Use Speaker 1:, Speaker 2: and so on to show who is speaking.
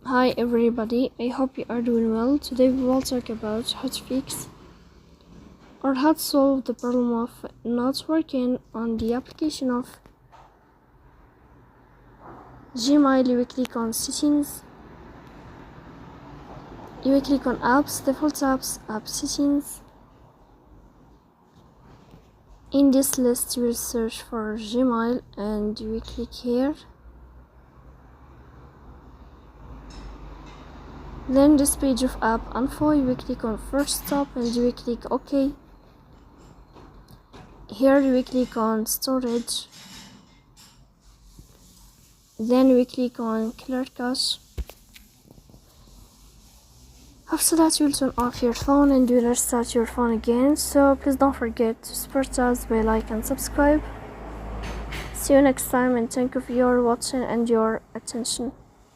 Speaker 1: Hi everybody, I hope you are doing well. Today we will talk about how to fix or how to solve the problem of not working on the application of Gmail. You will click on settings, you will click on apps, default apps, app settings. In this list you will search for Gmail and you will click here. Then this page of app info, you will click on first stop and you will click OK. Here you will click on storage. Then we click on clear cache. After that you will turn off your phone and you will restart your phone again. So please don't forget to support us by like and subscribe. See you next time and thank you for your watching and your attention.